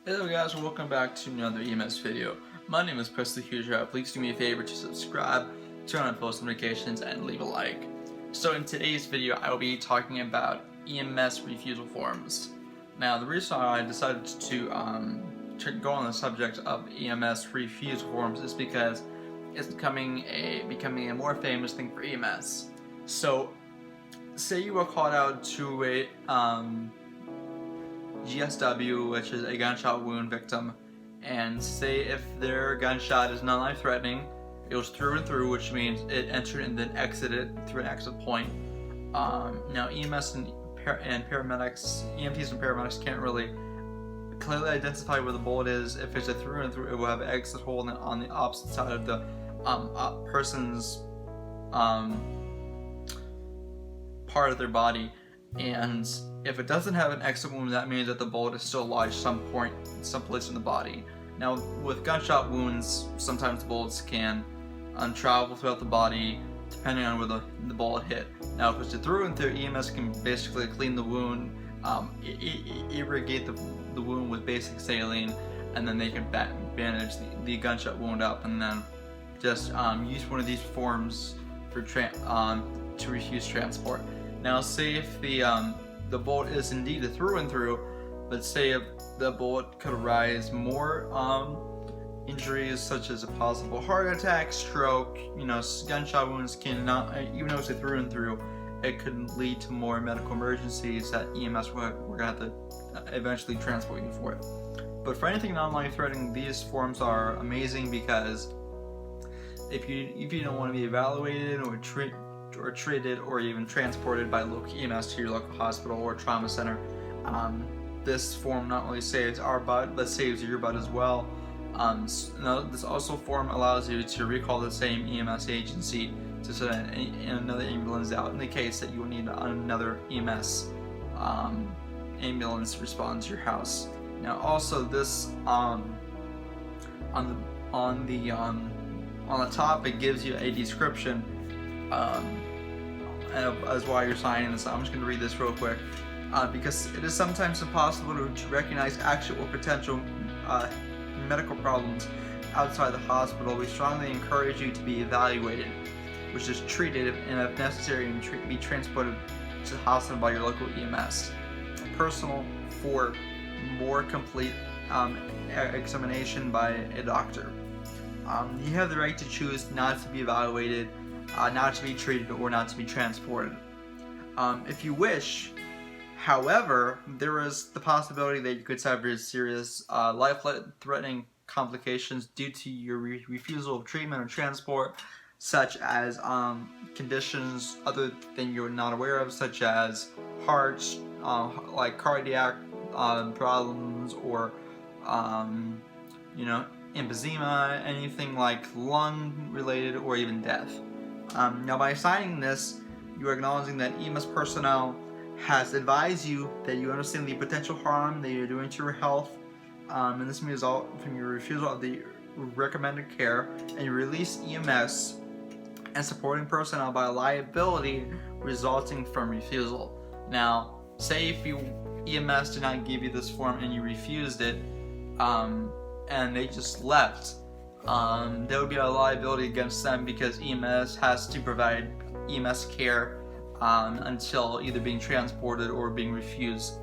Hello guys, and welcome back to another EMS video. My name is Chris the Huger. Please do me a favor to subscribe, turn on post notifications, and leave a like. So in today's video, I will be talking about EMS refusal forms. Now the reason I decided to go on the subject of EMS refusal forms is because it's becoming a more famous thing for EMS. So say you were called out to a GSW, which is a gunshot wound victim, and say if their gunshot is non-life-threatening, it goes through and through, which means it entered and then exited through an exit point. Now EMS and paramedics, EMTs and paramedics can't really clearly identify where the bullet is. If it's a through and through, it will have an exit hole on the opposite side of the person's part of their body. And if it doesn't have an exit wound, that means that the bullet is still lodged someplace in the body. Now, with gunshot wounds, sometimes the bullets can travel throughout the body depending on where the bullet hit. Now, if it's a through and through, EMS can basically clean the wound, irrigate the wound with basic saline, and then they can bandage the gunshot wound up, and then just use one of these forms for to refuse transport. Now, say if the bullet is indeed a through and through, but say if the bullet could arise more injuries such as a possible heart attack, stroke, gunshot wounds cannot, even though it's a through and through, it could lead to more medical emergencies that EMS we're gonna have to eventually transport you for. But for anything non-life-threatening, these forms are amazing because if you don't want to be evaluated or treated or even transported by local EMS to your local hospital or trauma center, this form not only saves our butt but saves your butt as well. This also form allows you to recall the same EMS agency to send another ambulance out in the case that you will need another EMS ambulance to respond to your house. Now also this on the top it gives you a description as why you're signing this. I'm just going to read this real quick because it is sometimes impossible to recognize actual or potential medical problems outside the hospital. We strongly encourage you to be evaluated, which is treated, and if necessary, be transported to the hospital by your local EMS. Personal for more complete examination by a doctor. You have the right to choose not to be evaluated, not to be treated, or not to be transported. If you wish, however, there is the possibility that you could suffer serious life-threatening complications due to your refusal of treatment or transport, such as conditions other than you're not aware of, such as hearts, like cardiac problems, or emphysema, anything like lung related, or even death. Now by signing this, you are acknowledging that EMS personnel has advised you that you understand the potential harm that you're doing to your health, and this may result from your refusal of the recommended care, and you release EMS and supporting personnel by liability resulting from refusal. Now, say if EMS did not give you this form and you refused it, and they just left, there would be a liability against them because EMS has to provide EMS care until either being transported or being refused.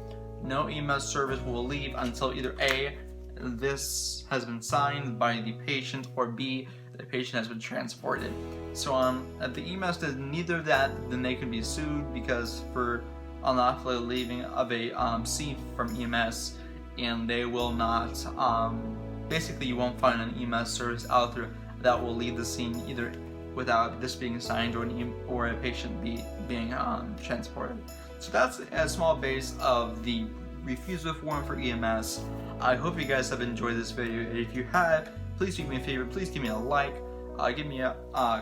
No EMS service will leave until either A, this has been signed by the patient, or B, the patient has been transported. So if the EMS does neither of that, then they can be sued because for unlawfully leaving of a scene from EMS, and they will not, basically you won't find an EMS service out there that will leave the scene either without this being signed or a patient being transported. So that's a small base of the refusal form for EMS. I hope you guys have enjoyed this video. If you have, please do me a favor, please give me a like, give me a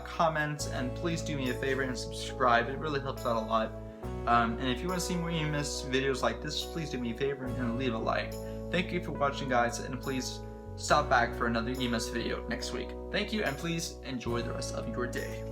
comment, and please do me a favor and subscribe. It really helps out a lot. And if you want to see more EMS videos like this, please do me a favor and leave a like. Thank you for watching, guys, and please stop back for another EMS video next week. Thank you, and please enjoy the rest of your day.